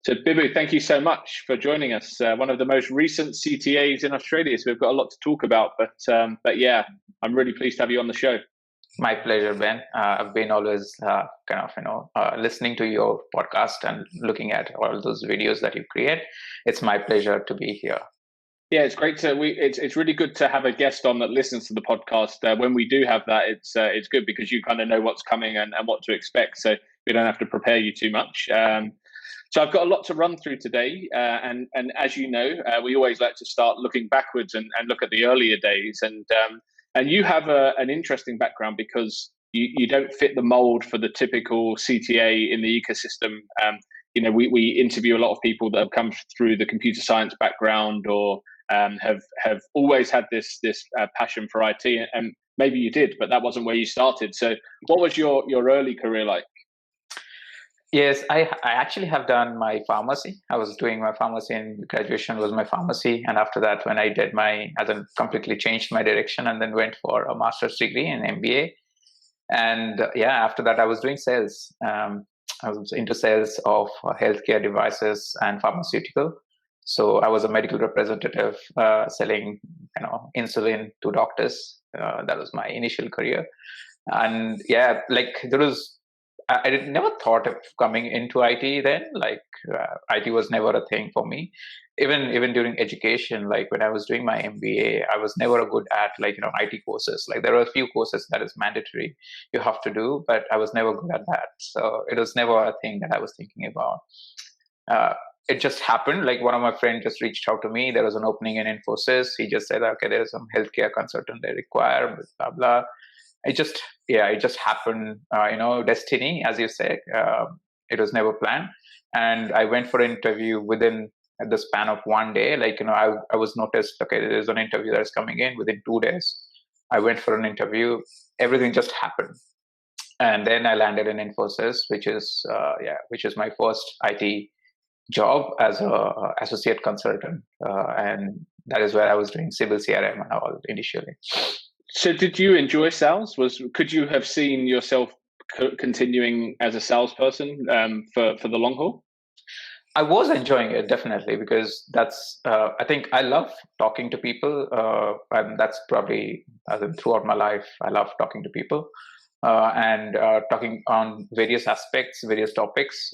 So, Bibhu, thank you so much for joining us. One of the most recent CTAs in Australia, so we've got a lot to talk about. But yeah, I'm really pleased to have you on the show. My pleasure, Ben. I've been always listening to your podcast and looking at all those videos that you create. It's my pleasure to be here. Yeah, it's great to. It's really good to have a guest on that listens to the podcast. When we do have that, it's good because you kind of know what's coming and what to expect, so we don't have to prepare you too much. So I've got a lot to run through today, and as you know, we always like to start looking backwards and look at the earlier days. And you have an interesting background because you don't fit the mold for the typical CTA in the ecosystem. We interview a lot of people that have come through the computer science background or have always had this passion for IT, and maybe you did, but that wasn't where you started. So, what was your early career like? Yes, I actually have done my pharmacy. I was doing my pharmacy, and graduation was my pharmacy. And after that, when I did completely changed my direction and then went for a master's degree in MBA. And after that, I was doing sales. I was into sales of healthcare devices and pharmaceutical. So I was a medical representative selling, insulin to doctors. That was my initial career. And I never thought of coming into IT then. IT was never a thing for me. Even during education, like when I was doing my MBA, I was never good at IT courses. Like there are a few courses that is mandatory you have to do, but I was never good at that. So it was never a thing that I was thinking about. It just happened. Like one of my friends just reached out to me. There was an opening in Infosys. He just said, okay, there's some healthcare consultant they require, blah, blah. It just happened, destiny, as you say. It was never planned. And I went for an interview within the span of one day. I was noticed, okay, there's an interview that is coming in within 2 days. I went for an interview. Everything just happened. And then I landed in Infosys, which is my first IT job as a associate consultant. And that is where I was doing civil CRM and all initially. So did you enjoy sales? Could you have seen yourself continuing as a salesperson for the long haul? I was enjoying it, definitely, because that's, I think I love talking to people. And that's probably, throughout my life, I love talking to people and talking on various aspects, various topics.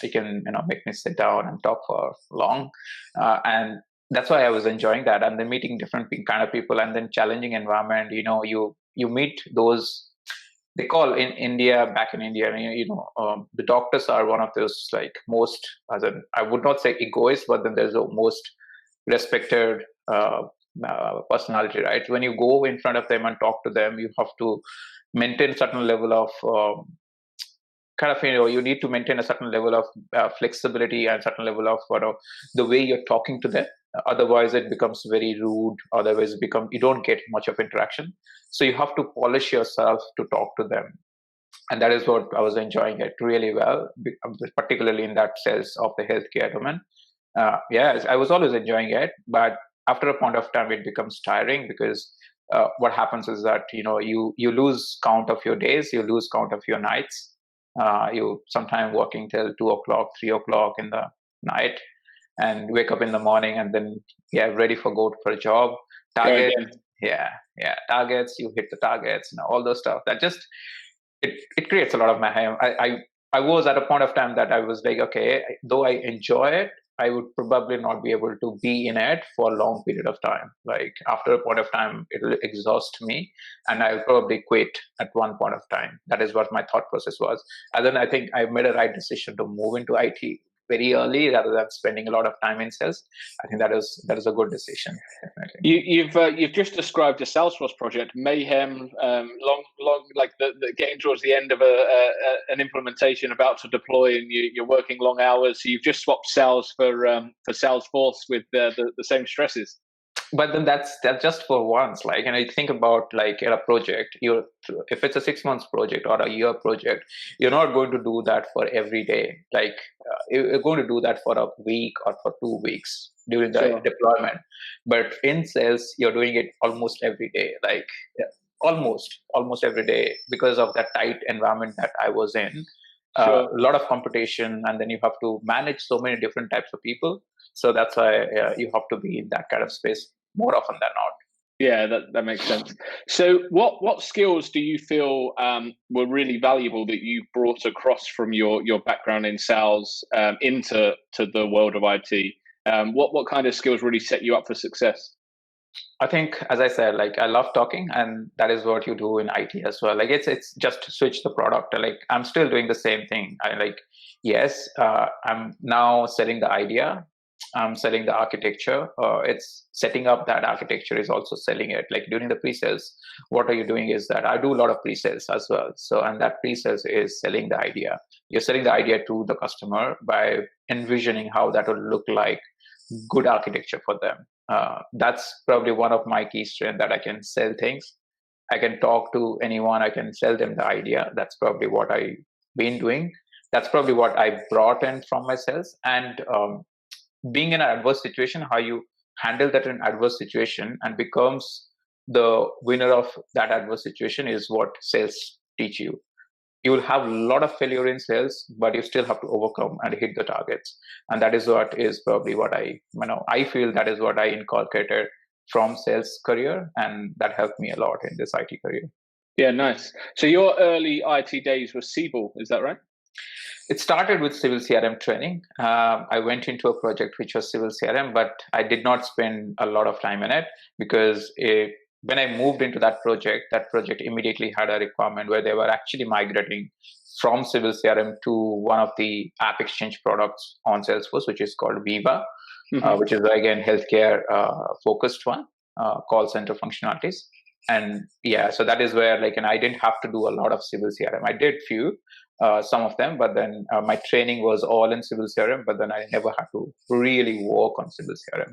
It can, make me sit down and talk for long. And that's why I was enjoying that. And then meeting different kind of people and then challenging environment, you meet those, they call in India, back in India, the doctors are one of those most, I would not say egoist, but then there's the most respected personality, right? When you go in front of them and talk to them, you have to maintain certain level of you need to maintain a certain level of flexibility and certain level of the way you're talking to them. Otherwise it becomes very rude. Otherwise you don't get much of interaction. So you have to polish yourself to talk to them. And that is what I was enjoying it really well, particularly in that sales of the healthcare domain. I was always enjoying it, but after a point of time it becomes tiring because what happens is that you lose count of your days, you lose count of your nights. You sometimes working till 2 o'clock, 3 o'clock in the night, and wake up in the morning, and then ready for go for a job. Target, targets. You hit the targets, all those stuff. That just it creates a lot of mayhem. I was at a point of time that I was like, okay, though I enjoy it, I would probably not be able to be in it for a long period of time. Like after a point of time, it will exhaust me and I'll probably quit at one point of time. That is what my thought process was. And then I think I made a right decision to move into IT very early rather than spending a lot of time in sales. I think that is a good decision. Definitely. You've just described a Salesforce project, mayhem, long, like the getting towards the end of an implementation about to deploy, and you're working long hours. So you've just swapped sales for Salesforce with the same stresses. But then that's just for once. You think about in a project, if it's a 6 months project or a year project, you're not going to do that for every day. You're going to do that for a week or for 2 weeks during the deployment. But in sales, you're doing it almost every day. Almost every day, because of that tight environment that I was in. A Sure. lot of competition, and then you have to manage so many different types of people. So that's why you have to be in that kind of space more often than not. Yeah, that makes sense. So, what skills do you feel were really valuable that you brought across from your background in sales into the world of IT? What kind of skills really set you up for success? I think, as I said, like I love talking, and that is what you do in IT as well. Like it's just to switch the product. Like I'm still doing the same thing. Yes, I'm now selling the idea. I'm selling the architecture. It's setting up that architecture is also selling it. Like during the pre-sales, what are you doing is that I do a lot of pre-sales as well. So, and that pre-sales is selling the idea. You're selling the idea to the customer by envisioning how that would look like good architecture for them. That's probably one of my key strengths, that I can sell things. I can talk to anyone. I can sell them the idea. That's probably what I've been doing. That's probably what I brought in from my sales. And being in an adverse situation, how you handle that in adverse situation and becomes the winner of that adverse situation is what sales teach you. You will have a lot of failure in sales, but you still have to overcome and hit the targets. And that is what is probably what I feel that is what I inculcated from sales career, and that helped me a lot in this IT career. Yeah, nice. So your early IT days were Siebel, is that right? It started with civil CRM training. I went into a project which was civil CRM, but I did not spend a lot of time in it because when I moved into that project immediately had a requirement where they were actually migrating from civil CRM to one of the app exchange products on Salesforce, which is called Viva, which is again healthcare focused one, call center functionalities. And yeah, so that is where and I didn't have to do a lot of civil CRM. I did few, some of them, but then my training was all in civil CRM, but then I never had to really work on civil CRM.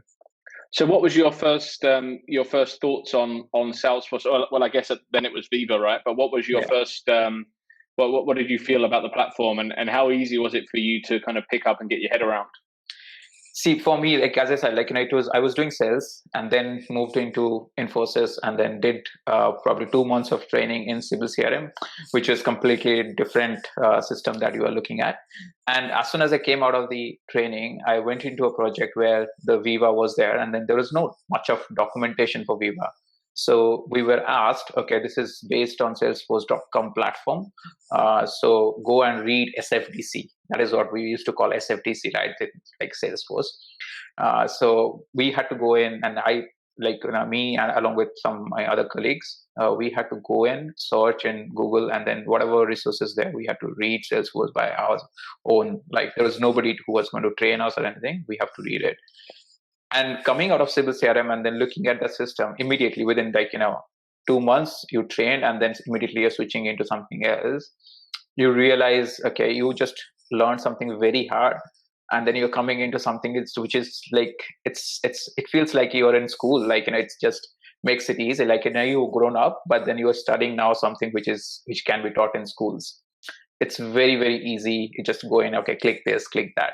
So, what was your first thoughts on Salesforce? Well, I guess then it was Viva, right? But what was your first? What did you feel about the platform, and how easy was it for you to kind of pick up and get your head around? See, for me, as I said, I was doing sales and then moved into Infosys and then did probably 2 months of training in civil CRM, which is completely different system that you are looking at. And as soon as I came out of the training, I went into a project where the Viva was there, and then there was no much of documentation for Viva. So we were asked, okay, this is based on Salesforce.com platform. So go and read SFDC. That is what we used to call SFDC, right? Like Salesforce. So we had to go in, and me and along with some of my other colleagues, we had to go in, search in Google, and then whatever resources there, we had to read Salesforce by our own. Like there was nobody who was going to train us or anything. We have to read it. And coming out of civil CRM and then looking at the system immediately within 2 months, you train, and then immediately you're switching into something else. You realize, okay, you just learned something very hard, and then you're coming into something which is it feels like you're in school. It's just makes it easy. You've grown up, but then you're studying now something which can be taught in schools. It's very, very easy. You just go in, okay, click this, click that.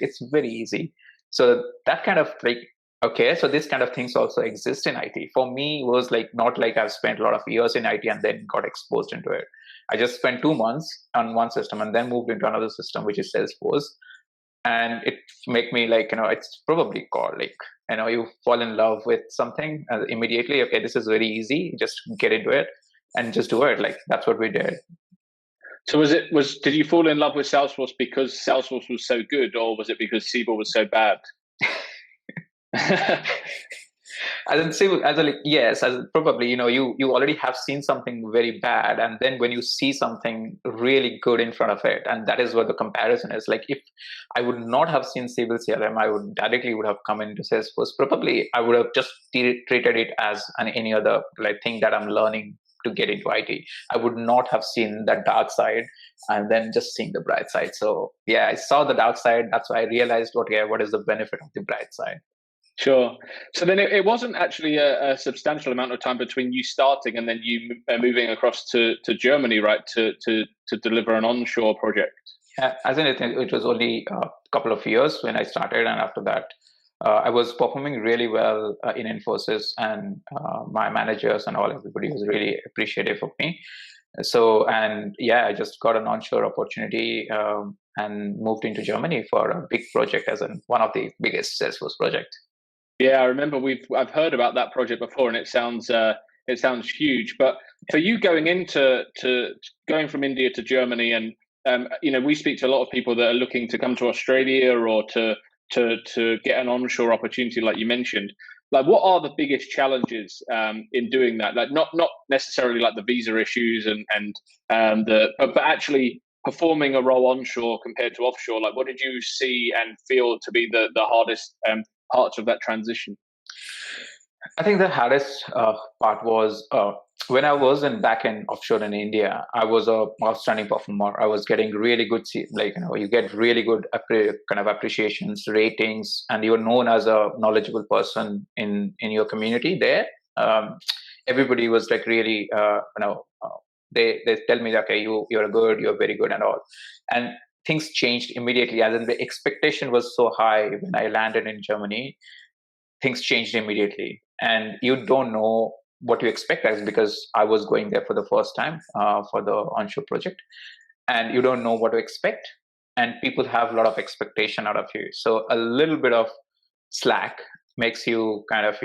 It's very easy. So that kind of okay, so this kind of things also exist in IT. For me, it was not like I've spent a lot of years in IT and then got exposed into it. I just spent 2 months on one system and then moved into another system, which is Salesforce. And it make me it's probably called you fall in love with something immediately. Okay, this is very easy. Just get into it and just do it. That's what we did. So did you fall in love with Salesforce because Salesforce was so good, or was it because Siebel was so bad? Yes, as probably you already have seen something very bad, and then when you see something really good in front of it, and that is what the comparison is. If I would not have seen civil CRM, I would have come into Salesforce. Probably I would have just treated it as any other thing that I'm learning to get into IT. I would not have seen that dark side and then just seeing the bright side. So yeah, I saw the dark side. That's why I realized what is the benefit of the bright side. Sure. So then it wasn't actually a substantial amount of time between you starting and then you moving across to Germany, right, to deliver an onshore project. As in, it was only a couple of years when I started, and after that, I was performing really well in Infosys, and my managers and everybody was really appreciative of me. So, and yeah, I just got an onshore opportunity and moved into Germany for a big project as one of the biggest Salesforce projects. Yeah, I remember I've heard about that project before, and it sounds huge. But for you going from India to Germany, and we speak to a lot of people that are looking to come to Australia or to get an onshore opportunity, like you mentioned. Like, what are the biggest challenges in doing that? Like, not necessarily like the visa issues but actually performing a role onshore compared to offshore. Like, what did you see and feel to be the hardest parts of that transition? I think the hardest part was when I was back in offshore in India. I was a outstanding performer. I was getting really good, you get really good kind of appreciations, ratings, and you're known as a knowledgeable person in your community there. Um, Everybody was like really, they tell me that, okay, you're good, you're very good, and all, and things changed immediately. As in, the expectation was so high when I landed in Germany. Things changed immediately, and you don't know what you expect, as because I was going there for the first time for the onshore project, and you don't know what to expect, and people have a lot of expectation out of you. So a little bit of slack makes you kind of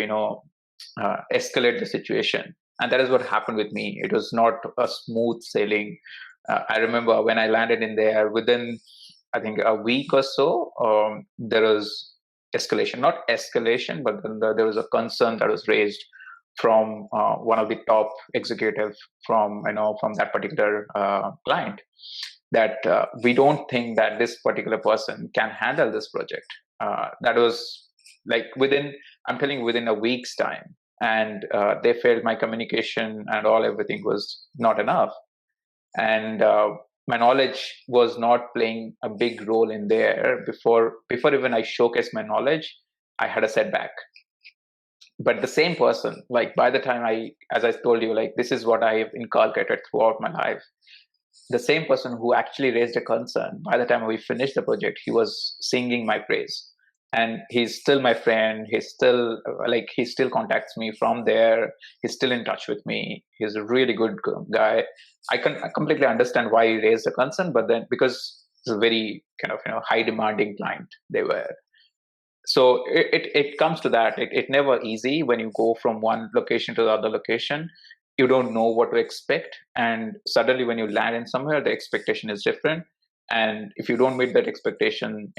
escalate the situation, and that is what happened with me. It was not a smooth sailing. I remember when I landed in there, within I think a week or so, there was escalation, not escalation, but then there was a concern that was raised from one of the top executives from that particular client, that we don't think that this particular person can handle this project. That was like I'm telling you, within a week's time, and they felt my communication and everything was not enough, and my knowledge was not playing a big role in there. Before even I showcased my knowledge, I had a setback. But the same person, like by the time as I told you, like this is what I've inculcated throughout my life. The same person who actually raised a concern, by the time we finished the project, he was singing my praise. And he's still my friend. He still contacts me from there. He's still in touch with me. He's a really good guy. I completely understand why he raised a concern, but then because it's a very kind of high demanding client they were. So it comes to that. It never easy when you go from one location to the other location. You don't know what to expect, and suddenly when you land in somewhere, the expectation is different. And if you don't meet that expectation,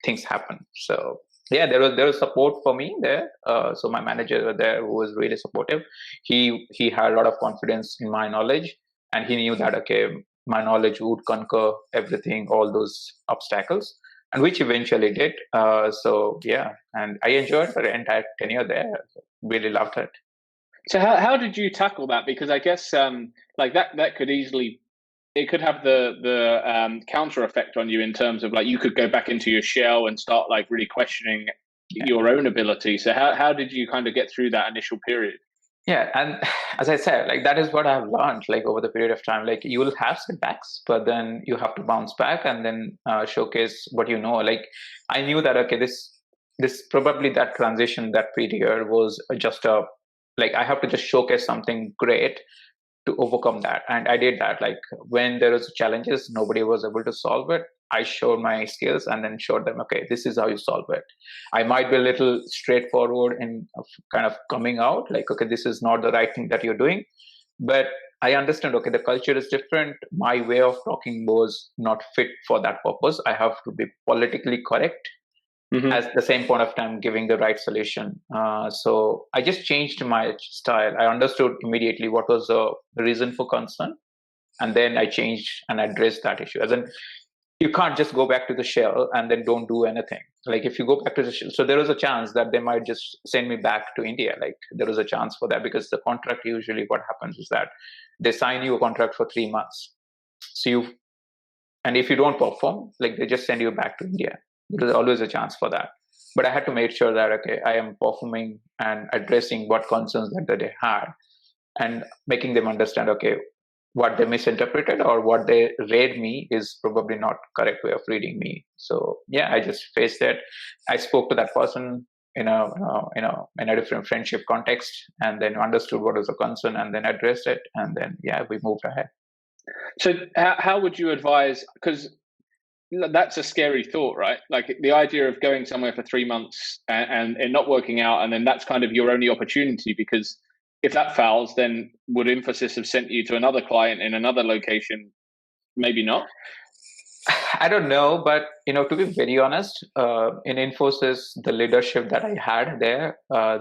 things happen. So yeah, there was support for me there. So my manager there, who was really supportive, he had a lot of confidence in my knowledge, and he knew that, okay, my knowledge would conquer everything, all those obstacles, and which eventually did. So yeah, and I enjoyed the entire tenure there. Really loved it. So how did you tackle that? Because I guess like that could easily, it could have the counter effect on you, in terms of like you could go back into your shell and start like really questioning your own ability. So how did you kind of get through that initial period? Yeah, and as I said, like that is what I've learned, like over the period of time. Like you will have setbacks, but then you have to bounce back and then showcase what you know. Like I knew that, okay, this probably that transition, that period was just like I have to just showcase something great to overcome that, and I did that. Like when there was challenges, nobody was able to solve it, I showed my skills and then showed them, okay, this is how you solve it. I might be a little straightforward in kind of coming out, like, okay, this is not the right thing that you're doing, but I understand, okay, the culture is different, my way of talking was not fit for that purpose, I have to be politically correct, at the same point of time giving the right solution. So I just changed my style. I understood immediately what was the reason for concern, and then I changed and addressed that issue. As in, you can't just go back to the shell and then don't do anything. Like if you go back to the shell, so there was a chance that they might just send me back to India. Like there was a chance for that, because the contract, usually what happens is that they sign you a contract for 3 months. So and if you don't perform, like they just send you back to India. There's always a chance for that. But I had to make sure that, okay, I am performing and addressing what concerns that they had, and making them understand, okay, what they misinterpreted or what they read me is probably not correct way of reading me. So yeah, I just faced it. I spoke to that person. in a different friendship context, and then understood what was the concern, and then addressed it, and then we moved ahead. So how would you advise? Because that's a scary thought, right? Like the idea of going somewhere for 3 months and not working out, and then that's kind of your only opportunity, because if that fails, then would Infosys have sent you to another client in another location? Maybe not. I don't know, but to be very honest, in Infosys, the leadership that I had there,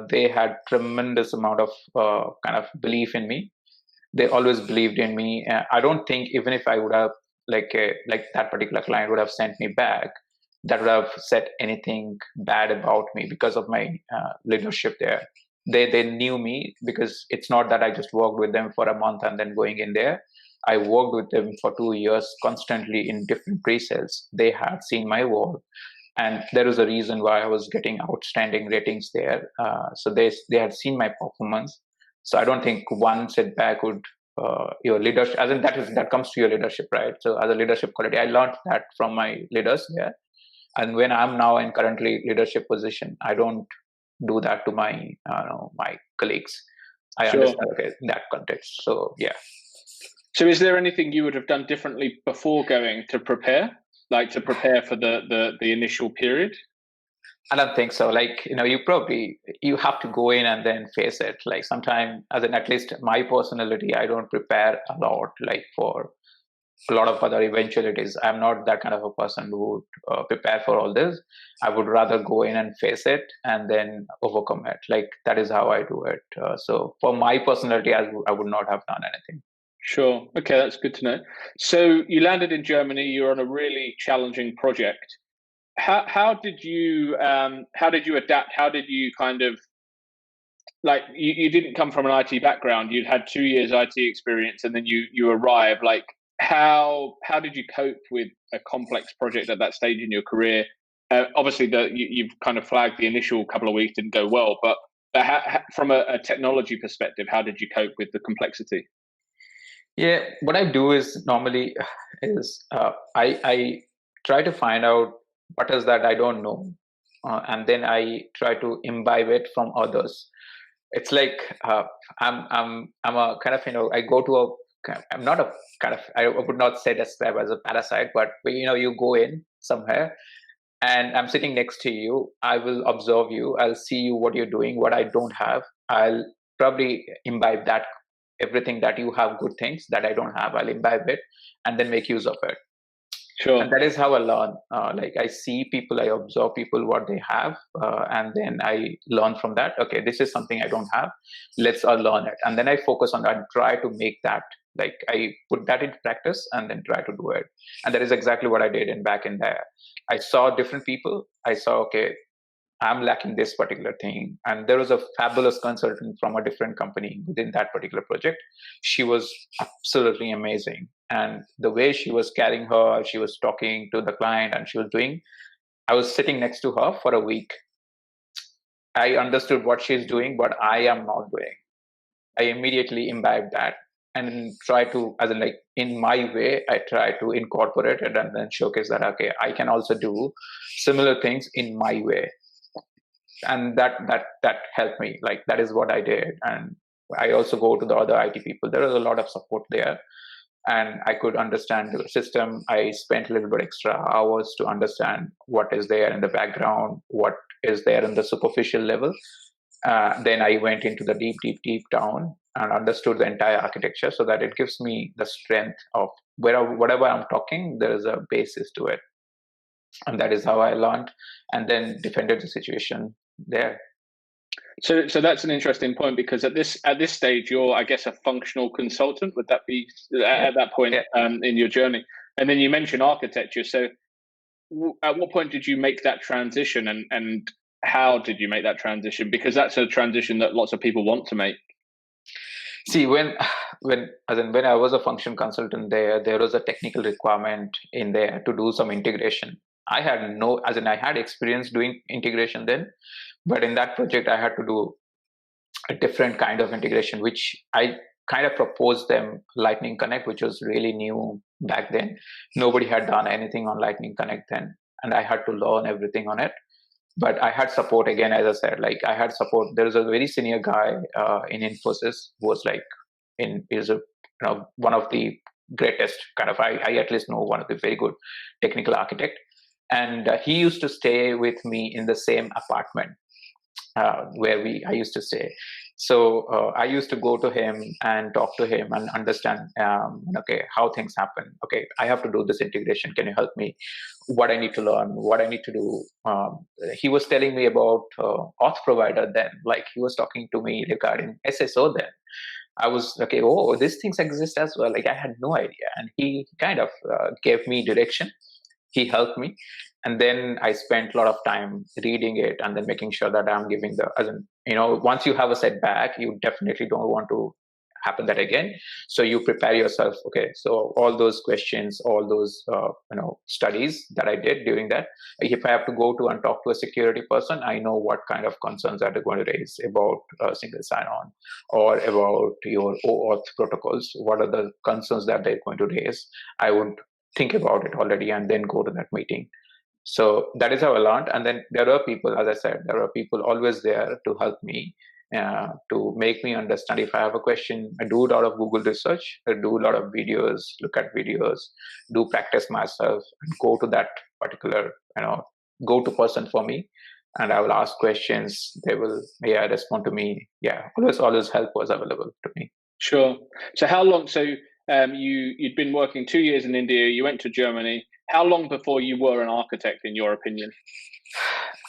they had tremendous amount of kind of belief in me. They always believed in me. I don't think even if I would have like that particular client would have sent me back, that would have said anything bad about me because of my leadership there. They knew me, because it's not that I just worked with them for a month and then going in there. I worked with them for 2 years constantly in different pre-sales. They had seen my work, and there is a reason why I was getting outstanding ratings there. So they had seen my performance. So I don't think one setback would your leadership, as in that comes to your leadership, right? So as a leadership quality, I learned that from my leaders there. And when I'm now in currently leadership position, I don't do that to my my colleagues. I understand, okay, in that context. So So is there anything you would have done differently before going to prepare, like to prepare for the initial period? I don't think so. Like, you have to go in and then face it. Like sometimes, as in at least my personality, I don't prepare a lot, like for a lot of other eventualities. I'm not that kind of a person who would prepare for all this. I would rather go in and face it and then overcome it. Like that is how I do it. So for my personality, I would not have done anything. Sure. Okay, that's good to know. So you landed in Germany. You're on a really challenging project. How did you adapt? How did you kind of, like, you didn't come from an IT background. You'd had 2 years IT experience, and then you arrive. Like, how did you cope with a complex project at that stage in your career? Obviously, you've kind of flagged the initial couple of weeks didn't go well, but from a technology perspective, how did you cope with the complexity? Yeah, what I do is normally is I try to find out what is that I don't know, and then I try to imbibe it from others. It's like I'm a kind of I go to I'm not a kind of, I would not say describe as a parasite, but you go in somewhere and I'm sitting next to you. I will observe you. I'll see you what you're doing, what I don't have. I'll probably imbibe that, everything that you have, good things that I don't have. I'll imbibe it and then make use of it. Sure. And that is how I learn. Like I see people, I observe people, what they have, and then I learn from that. Okay, this is something I don't have. Let's learn it. And then I focus on that and try to make that, like I put that into practice and then try to do it. And that is exactly what I did back in there. I saw different people. I saw, okay, I'm lacking this particular thing. And there was a fabulous consultant from a different company within that particular project. She was absolutely amazing. And the way she was carrying her, she was talking to the client and she was doing, I was sitting next to her for a week. I understood what she's doing, but I am not doing. I immediately imbibed that and try to, as in like in my way, I try to incorporate it and then showcase that, okay, I can also do similar things in my way. And that helped me. Like that is what I did. And I also go to the other IT people. There was a lot of support there, and I could understand the system. I spent a little bit extra hours to understand what is there in the background, what is there in the superficial level. Then I went into the deep down and understood the entire architecture, so that it gives me the strength of whatever I'm talking, there is a basis to it. And that is how I learned and then defended the situation there. So that's an interesting point, because at this stage, you're, I guess, a functional consultant. Would that be at that point in your journey? And then you mentioned architecture. So at what point did you make that transition, and how did you make that transition? Because that's a transition that lots of people want to make. See, when I was a function consultant there was a technical requirement in there to do some integration. I had experience doing integration then, but in that project I had to do a different kind of integration, which I kind of proposed them Lightning Connect, which was really new back then. Nobody had done anything on Lightning Connect then, and I had to learn everything on it. But I had support again, as I said, like I had support. There was a very senior guy in Infosys who was like is a one of the greatest kind of I at least know one of the very good technical architect, and he used to stay with me in the same apartment where I used to stay. So I used to go to him and talk to him and understand, okay, how things happen. Okay, I have to do this integration. Can you help me? What I need to learn, what I need to do. He was telling me about auth provider then, like he was talking to me regarding SSO then. I was okay. Oh, these things exist as well. Like I had no idea, and he kind of gave me direction. He helped me, and then I spent a lot of time reading it and then making sure that I'm giving as in, once you have a setback, you definitely don't want to happen that again. So you prepare yourself. Okay, so all those questions, all those studies that I did during that, if I have to go to and talk to a security person, I know what kind of concerns that they're going to raise about single sign-on or about your OAuth protocols. What are the concerns that they're going to raise? I would think about it already and then go to that meeting. So that is how I learned. And then there are people, as I said, there are people always there to help me, to make me understand. If I have a question, I do a lot of Google research, I do a lot of videos, look at videos, do practice myself, and go to that particular, go-to person for me. And I will ask questions. They will, respond to me. Yeah, always help was available to me. Sure. So how long? So you'd been working 2 years in India. You went to Germany. How long before you were an architect, in your opinion?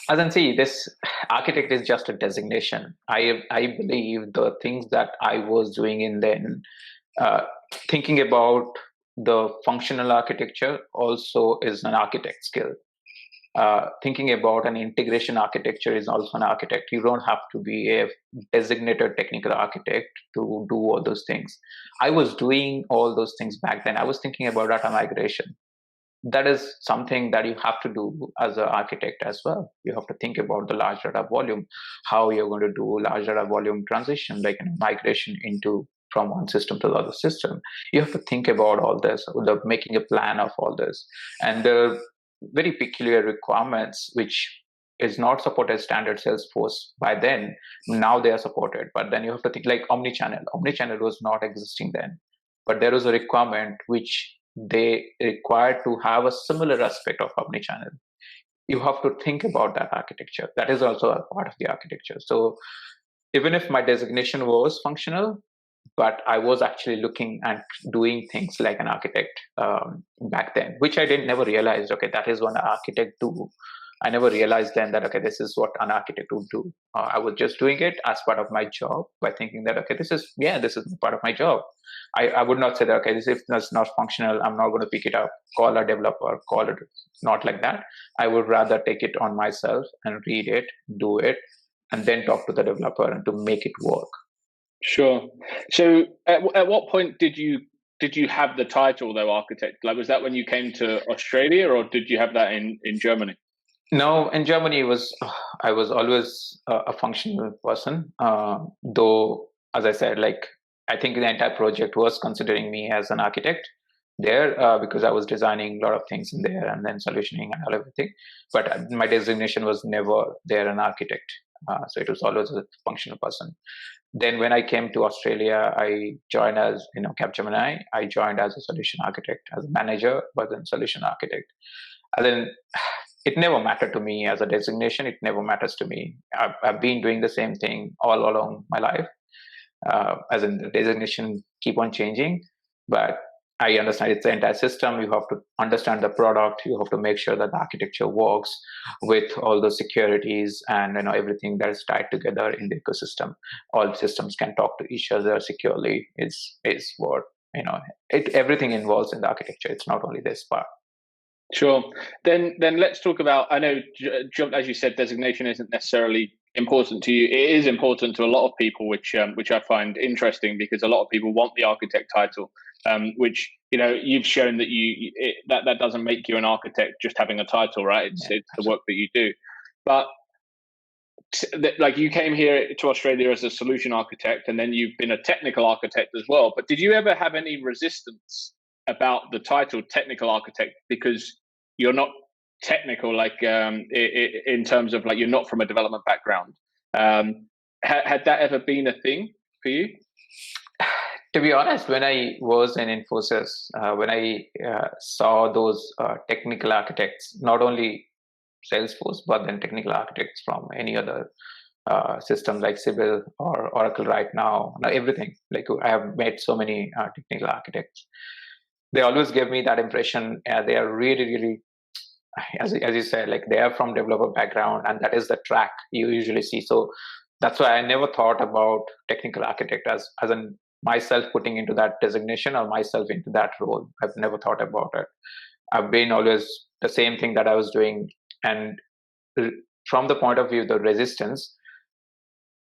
As I see, this architect is just a designation. I believe the things that I was doing in then, thinking about the functional architecture also is an architect skill. Thinking about an integration architecture is also an architect. You don't have to be a designated technical architect to do all those things. I was doing all those things back then. I was thinking about data migration. That is something that you have to do as an architect as well. You have to think about the large data volume, how you're going to do large data volume transition, like migration from one system to the other system. You have to think about all this, making a plan of all this. And there are very peculiar requirements which is not supported standard Salesforce by then. Now they are supported, but then you have to think like omnichannel. Omnichannel was not existing then, but there was a requirement which they require to have a similar aspect of omnichannel. You have to think about that architecture. That is also a part of the architecture. So even if my designation was functional, but I was actually looking and doing things like an architect back then, which I never realized. Okay, that is what an architect do. I never realized then that, okay, this is what an architect would do. I was just doing it as part of my job by thinking that, okay, this is part of my job. I would not say that, okay, if that's not functional, I'm not going to pick it up, call a developer, call it, not like that. I would rather take it on myself and read it, do it, and then talk to the developer and to make it work. Sure. So at what point did you have the title, though, architect? Like, was that when you came to Australia, or did you have that in Germany? No, in Germany, I was always a functional person. Though, as I said, like I think the entire project was considering me as an architect there because I was designing a lot of things in there and then solutioning and all everything. But my designation was never there an architect. So it was always a functional person. Then when I came to Australia, I joined as Capgemini. I joined as a solution architect, as a manager, but then solution architect. And then it never mattered to me as a designation. It never matters to me. I've been doing the same thing all along my life. As in the designation keep on changing, but I understand it's the entire system. You have to understand the product. You have to make sure that the architecture works with all the securities and everything that is tied together in the ecosystem. All systems can talk to each other securely. Is what everything involves in the architecture. It's not only this part. Sure. Then let's talk about. I know, as you said, designation isn't necessarily important to you. It is important to a lot of people, which I find interesting because a lot of people want the architect title. Which you've shown that that doesn't make you an architect just having a title, right? It's the work that you do. But like you came here to Australia as a solution architect, and then you've been a technical architect as well. But did you ever have any resistance about the title technical architect because you're not technical, like in terms of like you're not from a development background. Had that ever been a thing for you? To be honest, when I was in Infosys, when I saw those technical architects, not only Salesforce, but then technical architects from any other system like Sibyl or Oracle right now, everything. Like I have met so many technical architects. They always give me that impression. They are really, really, as you said, like they are from developer background, and that is the track you usually see. So that's why I never thought about technical architect as an myself putting into that designation or myself into that role. I've never thought about it. I've been always the same thing that I was doing. And from the point of view, the resistance,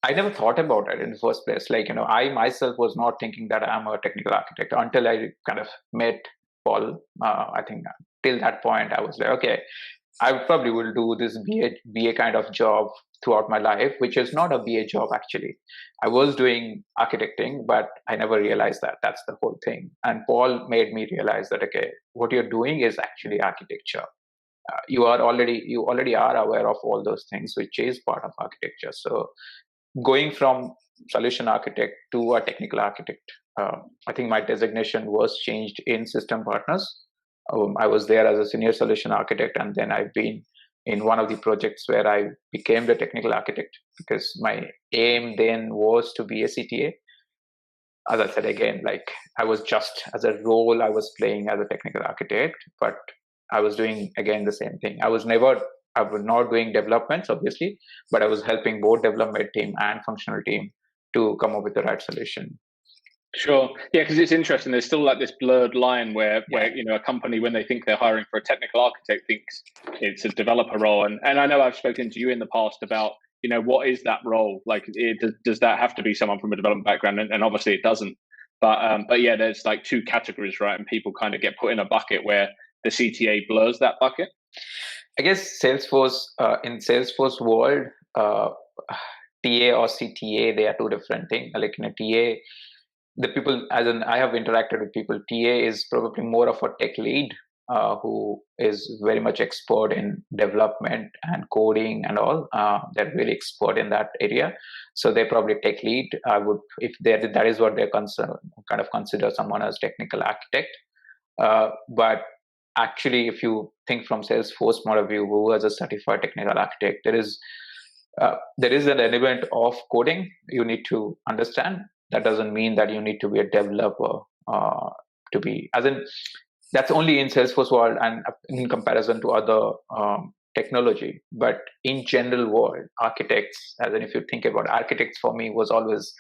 I never thought about it in the first place. Like, I myself was not thinking that I'm a technical architect until I kind of met Paul. I think till that point, I was like, okay, I probably will do this BA kind of job throughout my life, which is not a BA job actually. I was doing architecting, but I never realized that that's the whole thing. And Paul made me realize that, okay, what you're doing is actually architecture. You already are aware of all those things, which is part of architecture. So going from solution architect to a technical architect, I think my designation was changed in System Partners. I was there as a senior solution architect, and then I've been in one of the projects where I became the technical architect, because my aim then was to be a CTA. As I said again, like I was just as a role I was playing as a technical architect, but I was doing again the same thing. I was not doing developments, obviously, but I was helping both development team and functional team to come up with the right solution. Sure. Yeah, because it's interesting. There's still like this blurred line where a company, when they think they're hiring for a technical architect, thinks it's a developer role. And I know I've spoken to you in the past about, what is that role? Like, does that have to be someone from a development background? And obviously it doesn't. But yeah, there's like two categories, right? And people kind of get put in a bucket where the CTA blurs that bucket. I guess Salesforce, in Salesforce world, TA or CTA, they are two different things. Like in a TA, the people, I have interacted with people, TA is probably more of a tech lead who is very much expert in development and coding and all. They're really expert in that area. So they're probably tech lead. That is what they kind of consider someone as technical architect. But actually, if you think from Salesforce point of view, who is a certified technical architect, there is an element of coding you need to understand. That doesn't mean that you need to be a developer to be, that's only in Salesforce world and in comparison to other technology. But in general world, architects, if you think about architects, for me was always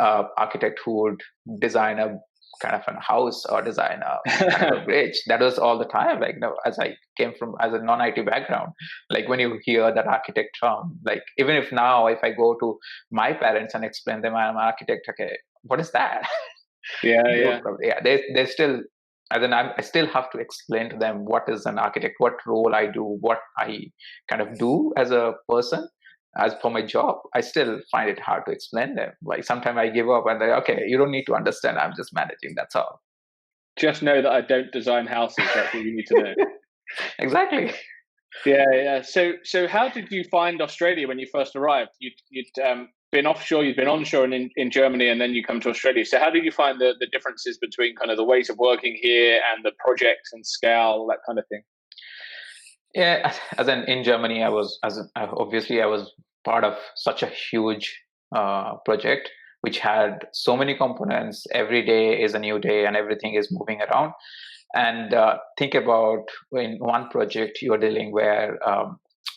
architect who would design a kind of a house or design a bridge. That was all the time. Like, as I came from as a non-IT background, like when you hear that architect term, like even if now if I go to my parents and explain them I'm an architect, okay, what is that? Yeah. They still, I still have to explain to them what is an architect, what role I do, what I kind of do as a person. As for my job, I still find it hard to explain them. Like sometimes I give up and they're okay, you don't need to understand. I'm just managing. That's all. Just know that I don't design houses. That's all you need to know. Exactly. Yeah. So how did you find Australia when you first arrived? You'd been offshore, you'd been onshore in Germany, and then you come to Australia. So how did you find the differences between kind of the ways of working here and the projects and scale, that kind of thing? Yeah, in Germany, obviously I was part of such a huge project which had so many components. Every day is a new day, and everything is moving around. And think about in one project you are dealing where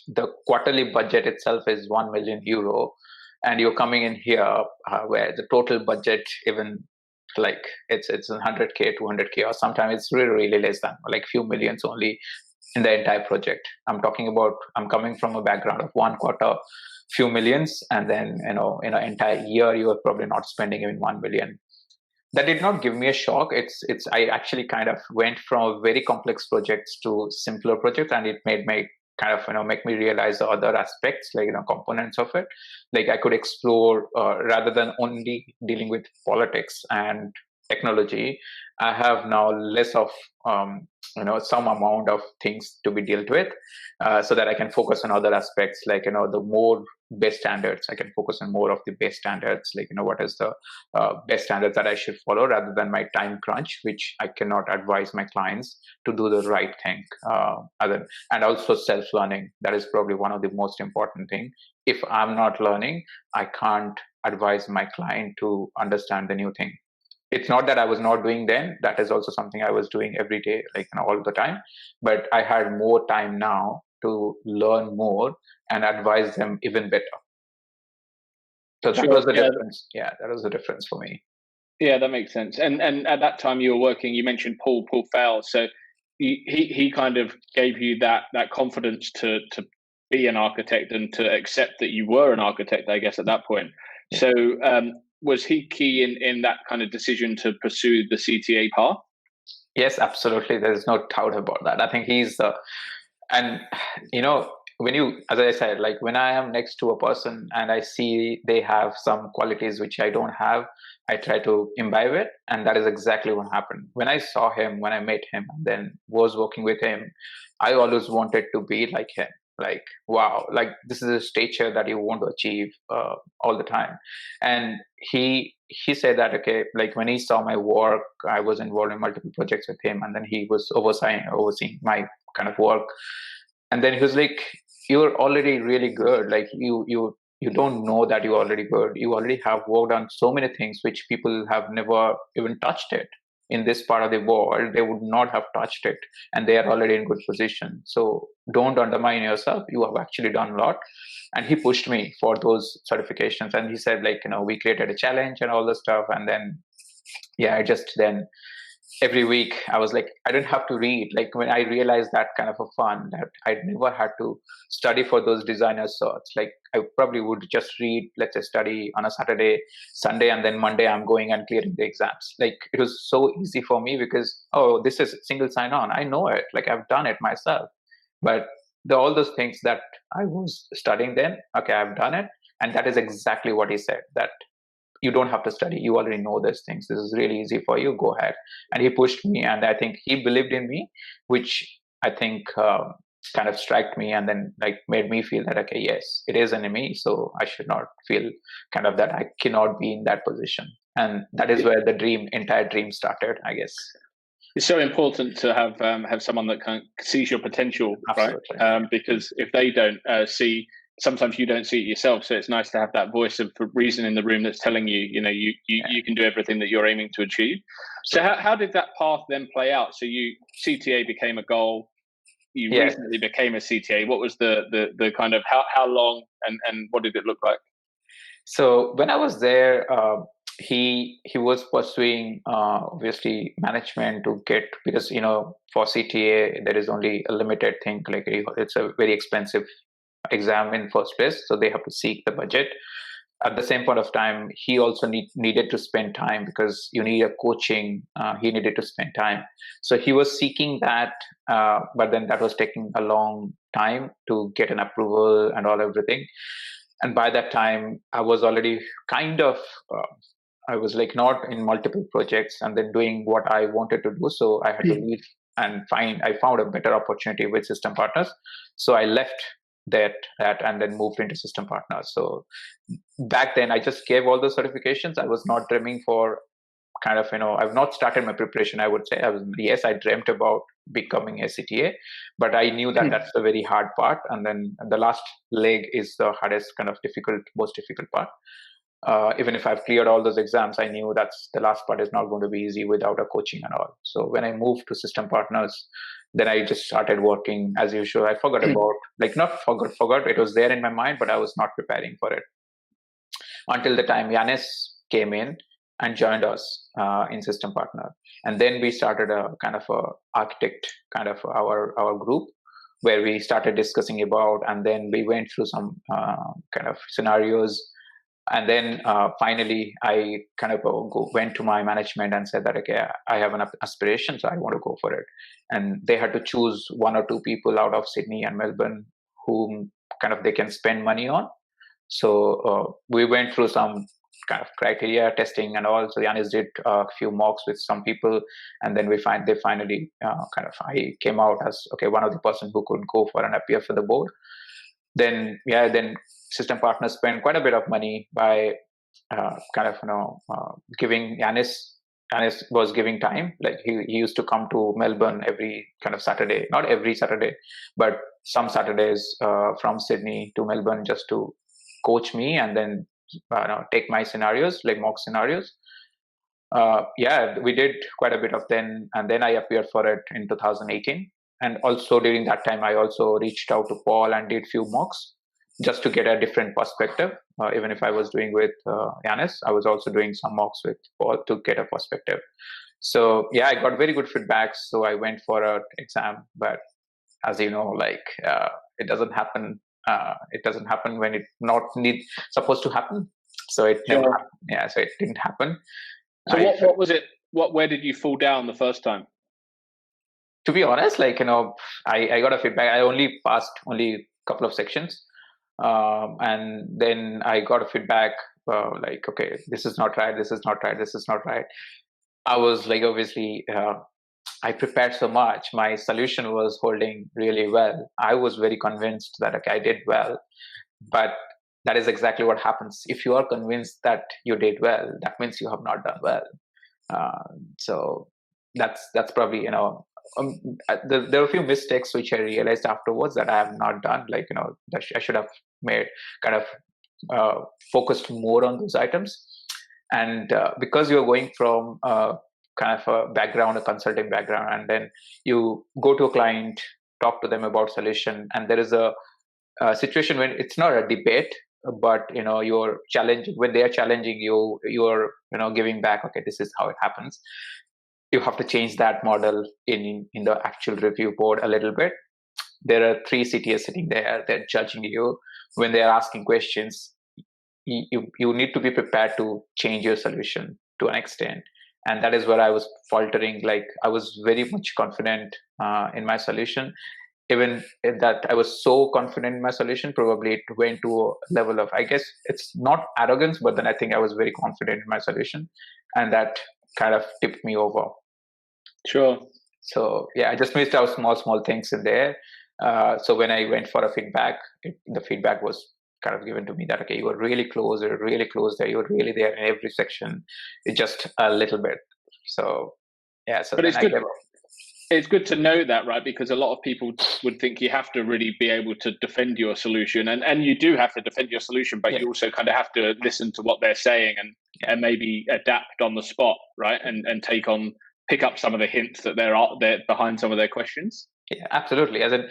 the quarterly budget itself is 1 million euro, and you're coming in here where the total budget even like it's 100K, 200K, or sometimes it's really less than like few millions only in the entire project. I'm coming from a background of 1 quarter, few millions, and then in an entire year you are probably not spending even 1 million. That did not give me a shock. I actually kind of went from very complex projects to simpler projects, and it made me kind of make me realize the other aspects, like components of it. Like I could explore rather than only dealing with politics and technology. I have now less of some amount of things to be dealt with, so that I can focus on other aspects, like the more best standards. I can focus on more of the best standards, like what is the best standards that I should follow, rather than my time crunch, which I cannot advise my clients to do the right thing. And also self-learning. That is probably one of the most important thing. If I'm not learning, I can't advise my client to understand the new thing. It's not that I was not doing then. That is also something I was doing every day, like all the time. But I had more time now to learn more and advise them even better. So that was the difference. Yeah, that was the difference for me. Yeah, that makes sense. And at that time you were working, you mentioned Paul Fowles. So he kind of gave you that confidence to be an architect and to accept that you were an architect, I guess, at that point. Yeah. So was he key in that kind of decision to pursue the CTA path? Yes, absolutely. There's no doubt about that. I think he's and when you, as I said, like when I am next to a person and I see they have some qualities which I don't have, I try to imbibe it. And that is exactly what happened. When I saw him, when I met him, and then was working with him, I always wanted to be like him. Like, wow, like this is a stature that you want to achieve all the time. And he said that, okay, like when he saw my work, I was involved in multiple projects with him, and then he was overseeing my kind of work. And then he was like, you're already really good. Like you don't know that you're already good. You already have worked on so many things which people have never even touched it. In this part of the world, they would not have touched it, and they are already in good position. So don't undermine yourself. You have actually done a lot. And he pushed me for those certifications. And he said, like, we created a challenge and all this stuff. And then, yeah, I just then every week I was like, I didn't have to read. Like when I realized that kind of a fun, that I never had to study for those designer certs. Like I probably would just read, let's say study on a Saturday, Sunday, and then Monday I'm going and clearing the exams. Like it was so easy for me because, oh, this is single sign-on. I know it. Like I've done it myself. But all those things that I was studying then, okay, I've done it. And that is exactly what he said, that you don't have to study. You already know these things. This is really easy for you. Go ahead. And he pushed me, and I think he believed in me, which I think kind of struck me, and then like made me feel that, okay, yes, it is in me. So I should not feel kind of that I cannot be in that position. And that is where the entire dream started, I guess. It's so important to have someone that sees your potential, absolutely, right? Because if they don't see, sometimes you don't see it yourself. So it's nice to have that voice of reason in the room that's telling you, you can do everything that you're aiming to achieve. So how did that path then play out? So CTA became a goal. You recently became a CTA. What was the kind of how long and what did it look like? So when I was there, he was pursuing obviously management to get, because for CTA there is only a limited thing, like it's a very expensive exam in first place, so they have to seek the budget. At the same point of time, he also needed to spend time, because you need a coaching. He needed to spend time, so he was seeking that, but then that was taking a long time to get an approval and everything. And by that time, I was already kind of I was like not in multiple projects and then doing what I wanted to do. So I had to leave and I found a better opportunity with System Partners. So I left that and then moved into System Partners. So back then I just gave all those certifications. I was not dreaming for kind of, I've not started my preparation, I would say. I dreamt about becoming a CTA, but I knew that that's the very hard part. And then the last leg is the hardest, kind of most difficult part. Even if I've cleared all those exams, I knew that's the last part is not going to be easy without a coaching and all. So when I moved to System Partners, then I just started working as usual. I forgot about, not forgot, it was there in my mind, but I was not preparing for it. Until the time Yanis came in and joined us in System Partner. And then we started a kind of a architect, kind of our group, where we started discussing about, and then we went through some kind of scenarios. And then finally, I kind of went to my management and said that, okay, I have an aspiration, so I want to go for it. And they had to choose one or two people out of Sydney and Melbourne whom kind of they can spend money on. So we went through some kind of criteria testing and all. So Yanis did a few mocks with some people, and then they finally I came out as okay, one of the person who could go for and appear for the board. Then system partners spent quite a bit of money by giving Yanis. Yanis was giving time. Like he used to come to Melbourne every kind of Saturday, not every Saturday, but some Saturdays from Sydney to Melbourne just to coach me and then take my scenarios, like mock scenarios. We did quite a bit of then, and then I appeared for it in 2018. And also during that time, I also reached out to Paul and did few mocks just to get a different perspective. Even if I was doing with Yanis, I was also doing some mocks with Paul to get a perspective. So yeah, I got very good feedback. So I went for an exam, but as you know, it doesn't happen. It doesn't happen when it supposed to happen. So it never happened. Yeah, so it didn't happen. So what was it? Where did you fall down the first time? To be honest, I got a feedback. I only passed only a couple of sections. And then I got a feedback okay, this is not right, this is not right, this is not right. I was obviously, I prepared so much. My solution was holding really well. I was very convinced that, okay, I did well. But that is exactly what happens. If you are convinced that you did well, that means you have not done well. So that's probably, there are a few mistakes which I realized afterwards that I have not done. I should have made focused more on those items. And because you're going from a consulting background, and then you go to a client, talk to them about solution, and there is a situation when it's not a debate, but you're challenging. When they are challenging you, you're giving back. Okay, this is how it happens. You have to change that model in the actual review board a little bit. There are 3 CTAs sitting there. They're judging you. When they're asking questions, you need to be prepared to change your solution to an extent. And that is where I was faltering. I was very much confident in my solution. Even that I was so confident in my solution, probably it went to a level of, I guess it's not arrogance, but then I think I was very confident in my solution. And that kind of tipped me over. Sure. So yeah, I just missed out small things in there. So when I went for a feedback, the feedback was kind of given to me that, okay, you were really close, you're really close there, you're really there in every section. It's just a little bit. So yeah, so but then it's good to know that, right? Because a lot of people would think you have to really be able to defend your solution, and you do have to defend your solution, but you also kind of have to listen to what they're saying and maybe adapt on the spot, right? And pick up some of the hints that they're behind some of their questions. Yeah, absolutely. As in,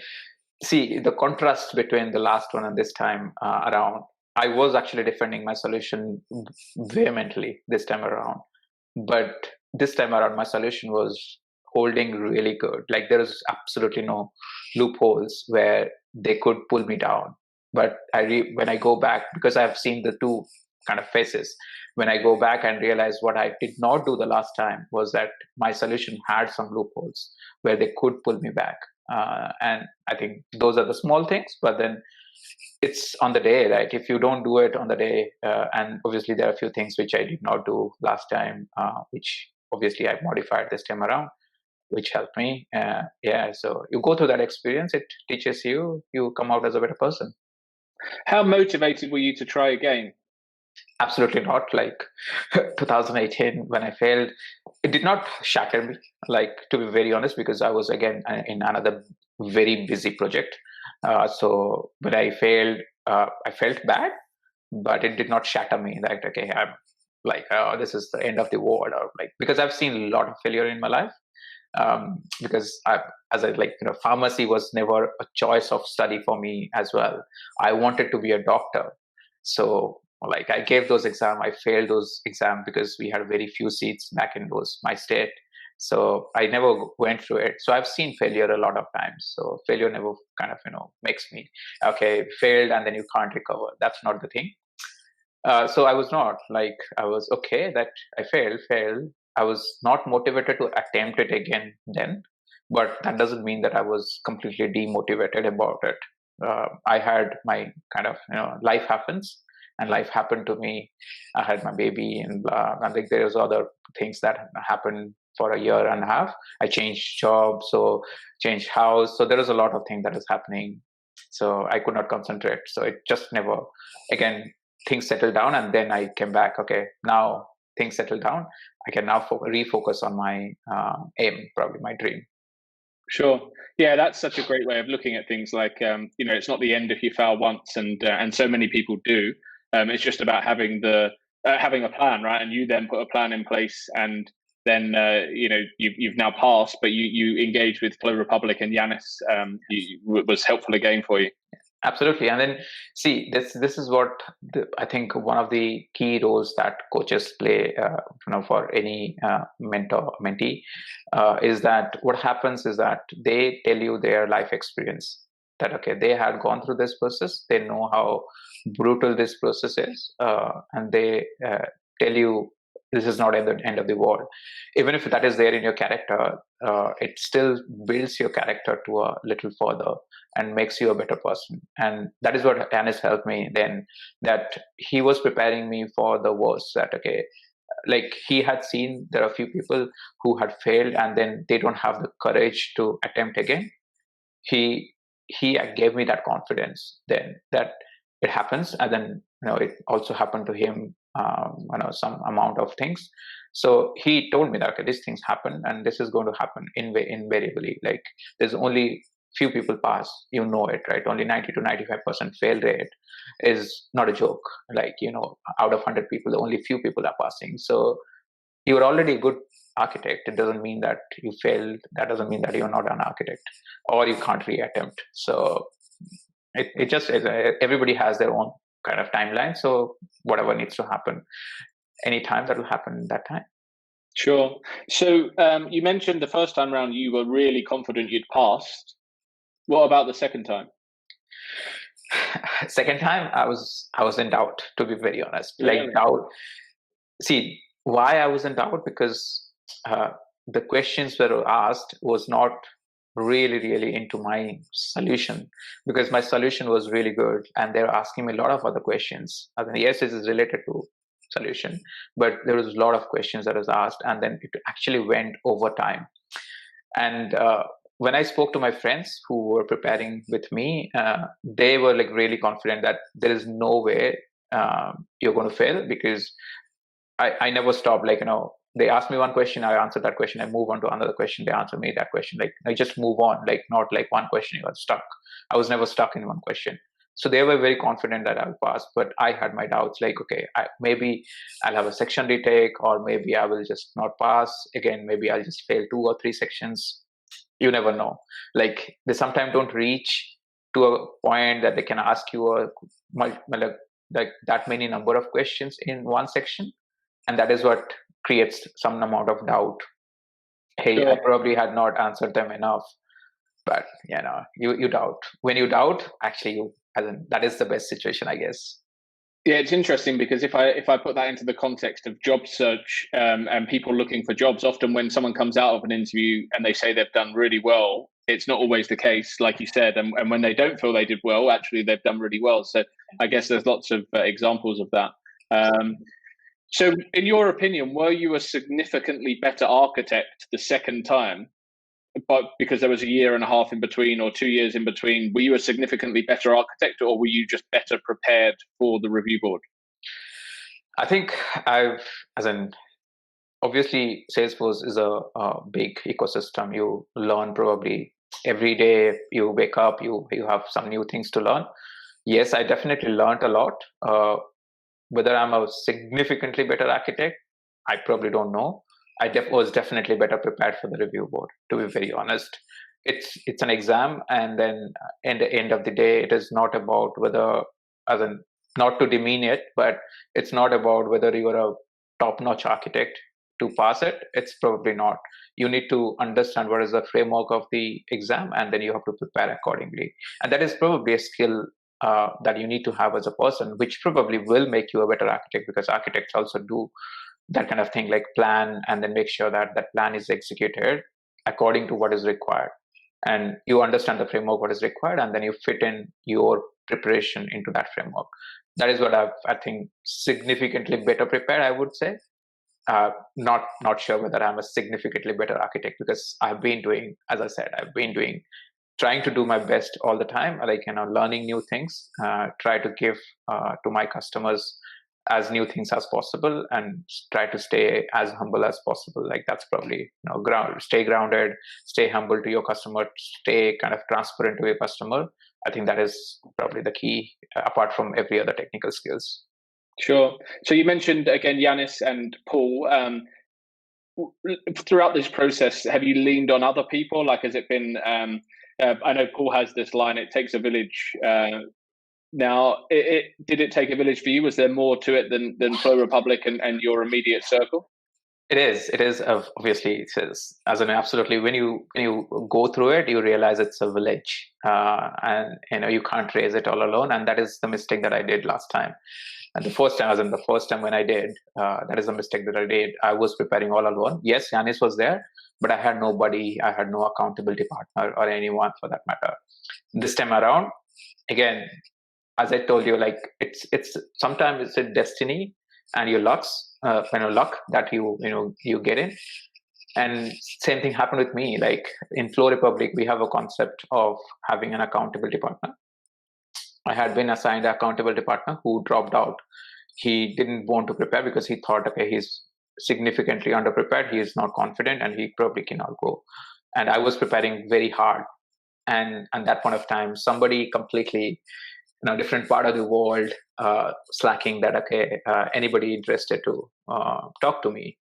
see the contrast between the last one and this time around. I was actually defending my solution vehemently this time around, but this time around my solution was holding really good. There is absolutely no loopholes where they could pull me down. But when I go back, because I've seen the 2 kind of faces, when I go back and realize what I did not do the last time was that my solution had some loopholes where they could pull me back. And I think those are the small things, but then it's on the day, right? If you don't do it on the day, and obviously there are a few things which I did not do last time, which obviously I modified this time around, which helped me. So you go through that experience, it teaches you, you come out as a better person. How motivated were you to try again? Absolutely not. 2018, when I failed, it did not shatter me, to be very honest, because I was again in another very busy project. So when I failed, I felt bad, but it did not shatter me. Okay, I'm oh, this is the end of the world, or because I've seen a lot of failure in my life. Because pharmacy was never a choice of study for me as well. I wanted to be a doctor. So I gave those exams, I failed those exams because we had very few seats back in my state. So I never went through it. So I've seen failure a lot of times. So failure never kind of, makes me, okay, failed and then you can't recover. That's not the thing. So I was not I was okay that I failed. I was not motivated to attempt it again then, but that doesn't mean that I was completely demotivated about it. I had my kind of, life happens. and life happened to me. I had my baby and blah. I think there's other things that happened for a year and a half. I changed jobs, so changed house. So there was a lot of things that is happening. So I could not concentrate. So it just never, again, things settled down, and then I came back. Okay, now things settled down. I can now refocus on my aim, probably my dream. Sure. Yeah, that's such a great way of looking at things. Like, it's not the end if you fail once, and so many people do. It's just about having having a plan, right? And you then put a plan in place, and then you've now passed, but you engage with Flow Republic, and Yanis was helpful again for you. Absolutely. And then see, this is what I think one of the key roles that coaches play, for any mentor mentee, is that what happens is that they tell you their life experience. That okay, they had gone through this process, they know how brutal this process is, and they tell you this is not the end of the world. Even if that is there in your character, it still builds your character to a little further and makes you a better person. And that is what Yanis helped me then, that he was preparing me for the worst. That okay, like he had seen there are a few people who had failed and then they don't have the courage to attempt again. He gave me that confidence then that it happens, and then it also happened to him, some amount of things. So he told me that okay, these things happen and this is going to happen invariably. Like there's only few people pass, it, right? Only 90 to 95% fail rate is not a joke. Like out of 100 people, only few people are passing. So you're already a good architect. It doesn't mean that you failed. That doesn't mean that you're not an architect or you can't reattempt. So it just is, everybody has their own kind of timeline. So whatever needs to happen, anytime, that will happen that time. Sure. So you mentioned the first time round you were really confident you'd passed. What about the second time? Second time, I was in doubt, to be very honest. Really? Like doubt. See, why I was in doubt? Because the questions that were asked was not really into my solution, because my solution was really good and they're asking me a lot of other questions. I mean, yes, it is related to solution, but there was a lot of questions that was asked, and then it actually went over time. And when I spoke to my friends who were preparing with me, they were like really confident that there is no way you're going to fail, because I never stopped. Like, they asked me one question, I answered that question, I move on to another question, they answer me that question. Like, I just move on, like not like one question you got stuck. I was never stuck in one question. So they were very confident that I'll pass, but I had my doubts. Like, okay, maybe I'll have a section retake, or maybe I will just not pass. Again, maybe I'll just fail 2 or 3 sections. You never know. Like, they sometimes don't reach to a point that they can ask you like that many number of questions in one section. And that is what creates some amount of doubt. Hey, sure. I probably had not answered them enough. But you doubt. When you doubt, actually, that is the best situation, I guess. Yeah, it's interesting because if I put that into the context of job search and people looking for jobs, often when someone comes out of an interview and they say they've done really well, it's not always the case, like you said. And when they don't feel they did well, actually they've done really well. So I guess there's lots of examples of that. So in your opinion, were you a significantly better architect the second time? But because there was a year and a half in between, or 2 years in between, were you a significantly better architect, or were you just better prepared for the review board? I think obviously Salesforce is a big ecosystem. You learn probably every day you wake up, you have some new things to learn. Yes, I definitely learned a lot. Whether I'm a significantly better architect, I probably don't know. I was definitely better prepared for the review board, to be very honest. It's an exam, and then at the end of the day, it is not about whether, not to demean it, but it's not about whether you are a top-notch architect to pass it. It's probably not. You need to understand what is the framework of the exam, and then you have to prepare accordingly. And that is probably a skill that you need to have as a person, which probably will make you a better architect, because architects also do that kind of thing, like plan and then make sure that that plan is executed according to what is required. And you understand the framework, what is required, and then you fit in your preparation into that framework. that is what I think significantly better prepared, I would say. Not sure whether I'm a significantly better architect, because I've been doing, as I said, trying to do my best all the time, like, learning new things, try to give to my customers as new things as possible, and try to stay as humble as possible. Like, that's probably, stay grounded, stay humble to your customer, stay kind of transparent to your customer. I think that is probably the key, apart from every other technical skills. Sure. So you mentioned again Yanis and Paul. Throughout this process, have you leaned on other people? Like, has it been? I know Paul has this line: "It takes a village." Now, did it take a village for you? Was there more to it than Flow Republic and your immediate circle? It is obviously, it is, as an absolutely, when you go through it, you realize it's a village, and you can't raise it all alone, and that is the mistake that I did last time. And the first time when I did, that is the mistake that I did. I was preparing all alone. Yes, Yanis was there, but I had nobody. I had no accountability partner or anyone for that matter. This time around, again, as I told you, like, it's sometimes it's a destiny and your luck that you get in. And same thing happened with me. Like, in Flow Republic, we have a concept of having an accountability partner. I had been assigned an accountability partner who dropped out. He didn't want to prepare because he thought, okay, he's significantly underprepared. He is not confident, and he probably cannot go. And I was preparing very hard. And at that point of time, somebody completely, different part of the world, slacking that, okay, anybody interested to talk to me.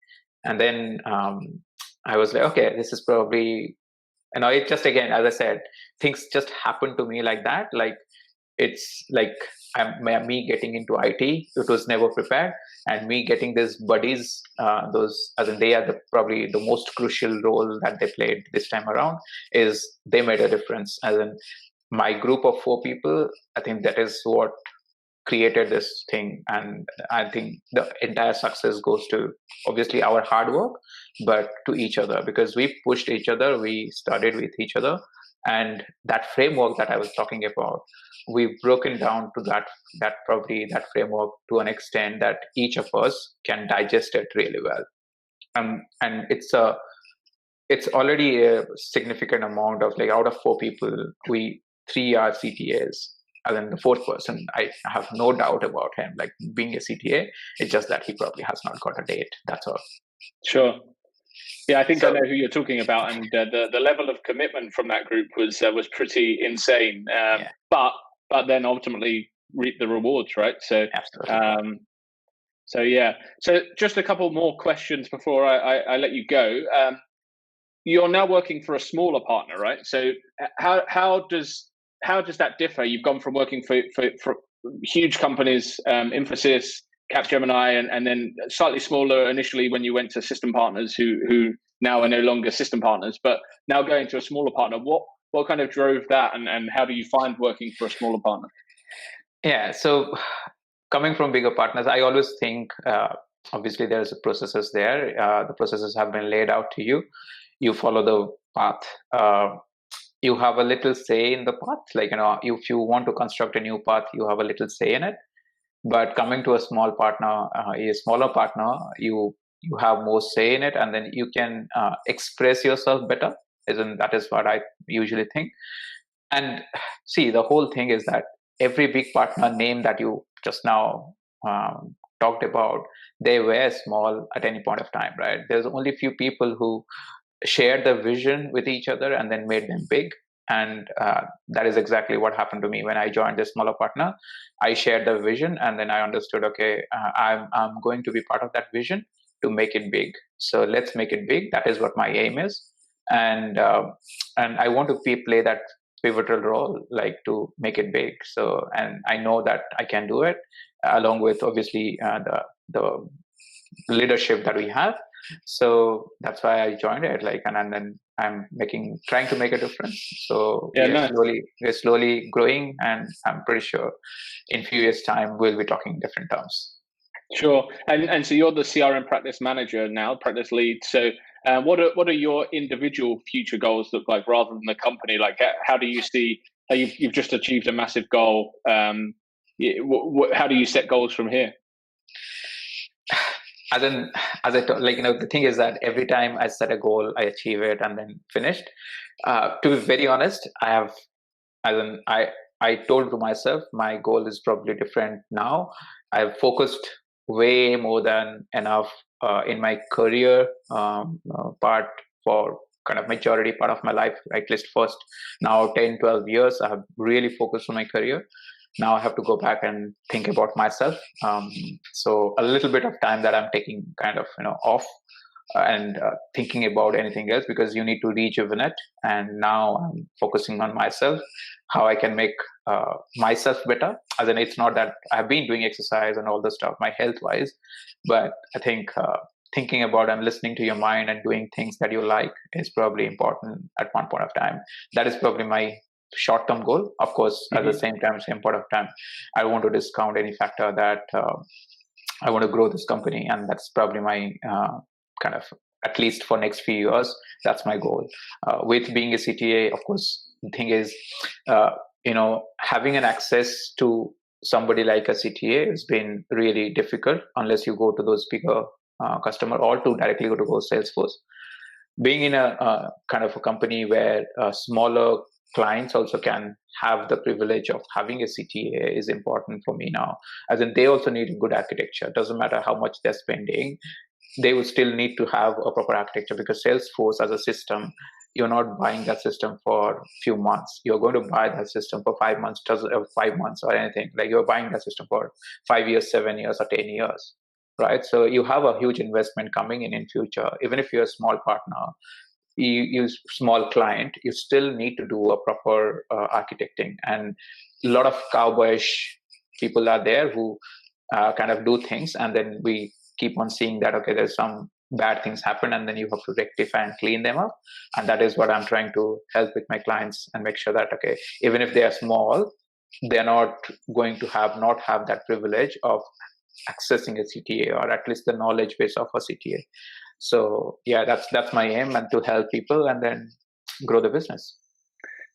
And then I was like, okay, this is probably, it just, again, as I said, things just happened to me like that. Like, it's like me getting into IT, it was never prepared, and me getting these buddies, those, as in, they are probably the most crucial role that they played this time around, is they made a difference. As in, my group of 4 people, I think that is what created this thing. And I think the entire success goes to obviously our hard work, but to each other, because we pushed each other, we studied with each other, and that framework that I was talking about, we've broken down to that framework to an extent that each of us can digest it really well. And it's already a significant amount of, like, out of 4 people, 3 are CTAs. And then the 4th person, I have no doubt about him, like, being a CTA. It's just that he probably has not got a date. That's all. Sure. Yeah, I think I know who you're talking about, and the level of commitment from that group was pretty insane. Yeah. But then ultimately reap the rewards, right? So absolutely. So just a couple more questions before I let you go. You're now working for a smaller partner, right? So how does that differ? You've gone from working for huge companies, Infosys, Capgemini, and then slightly smaller initially when you went to system partners who now are no longer system partners, but now going to a smaller partner. What kind of drove that, and how do you find working for a smaller partner? Yeah, so coming from bigger partners, I always think, obviously there's processes there. The processes have been laid out to you. You follow the path. You have a little say in the path. Like, if you want to construct a new path, you have a little say in it. But coming to a smaller partner, you have more say in it, and then you can express yourself better. That is what I usually think. And see, the whole thing is that every big partner name that you just now talked about, they were small at any point of time, right? There's only a few people who shared the vision with each other and then made them big. And that is exactly what happened to me when I joined this smaller partner. I shared the vision, and then I understood, okay, I'm going to be part of that vision to make it big. So let's make it big. That is what my aim is, and I want to play that pivotal role, like, to make it big. So, and I know that I can do it, along with obviously the leadership that we have. So that's why I joined it, like, and then I'm trying to make a difference. So yeah, we're slowly growing, and I'm pretty sure in few years' time we'll be talking different terms. Sure. And so you're the CRM practice manager now, practice lead. So what are your individual future goals look like rather than the company? Like, how do you see you've just achieved a massive goal? how do you set goals from here? As I told, the thing is that every time I set a goal, I achieve it and then finished. To be very honest, I told to myself my goal is probably different now. I've focused way more than enough in my career part for kind of majority part of my life, at least first now 10, 12 years. I have really focused on my career. Now I have to go back and think about myself. So a little bit of time that I'm taking kind of off and thinking about anything else, because you need to rejuvenate. And now I'm focusing on myself, how I can make myself better. As in, it's not that I've been doing exercise and all the stuff, my health wise, but I think thinking about and listening to your mind and doing things that you like is probably important at one point of time. That is probably my short-term goal. Of course, at the same point of time, I don't want to discount any factor that I want to grow this company, and that's probably my kind of, at least for next few years, that's my goal. With being a CTA, of course, the thing is, having an access to somebody like a CTA has been really difficult unless you go to those bigger customer or to directly go to Salesforce. Being in a kind of a company where smaller clients also can have the privilege of having a CTA is important for me now. As in, they also need a good architecture. Doesn't matter how much they're spending, they will still need to have a proper architecture, because Salesforce as a system, you're not buying that system for a few months. You're going to buy that system for 5 months, 5 months or anything. Like, you're buying that system for 5 years, 7 years, or 10 years, right? So you have a huge investment coming in future. Even if you're a small partner, you small client, you still need to do a proper architecting. And a lot of cowboyish people are there who kind of do things, and then we keep on seeing that, okay, there's some bad things happen, and then you have to rectify and clean them up. And that is what I'm trying to help with my clients and make sure that, okay, even if they are small, they're not going to not have that privilege of accessing a CTA, or at least the knowledge base of a CTA. So yeah, that's my aim, and to help people and then grow the business.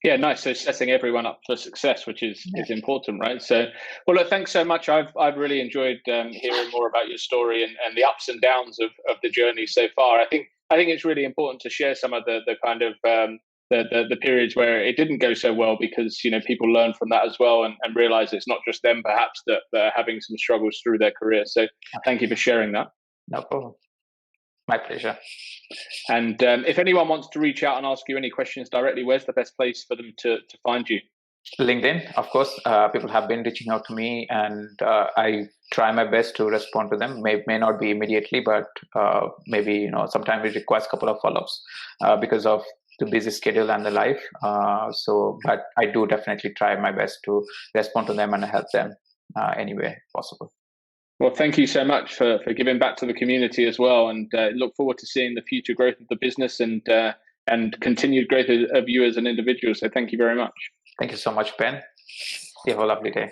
Yeah, nice. So setting everyone up for success, which is important, right? So, well, look, thanks so much. I've really enjoyed hearing more about your story and the ups and downs of the journey so far. I think it's really important to share some of the kind of the periods where it didn't go so well, because people learn from that as well, and realize it's not just them perhaps that are having some struggles through their career. So thank you for sharing that. No problem. My pleasure. And if anyone wants to reach out and ask you any questions directly, where's the best place for them to find you? LinkedIn, of course. People have been reaching out to me, and I try my best to respond to them. May not be immediately, but maybe sometimes it requires a couple of follow-ups because of the busy schedule and the life. But I do definitely try my best to respond to them and help them any way possible. Well, thank you so much for giving back to the community as well, and look forward to seeing the future growth of the business and continued growth of you as an individual. So thank you very much. Thank you so much, Ben. You have a lovely day.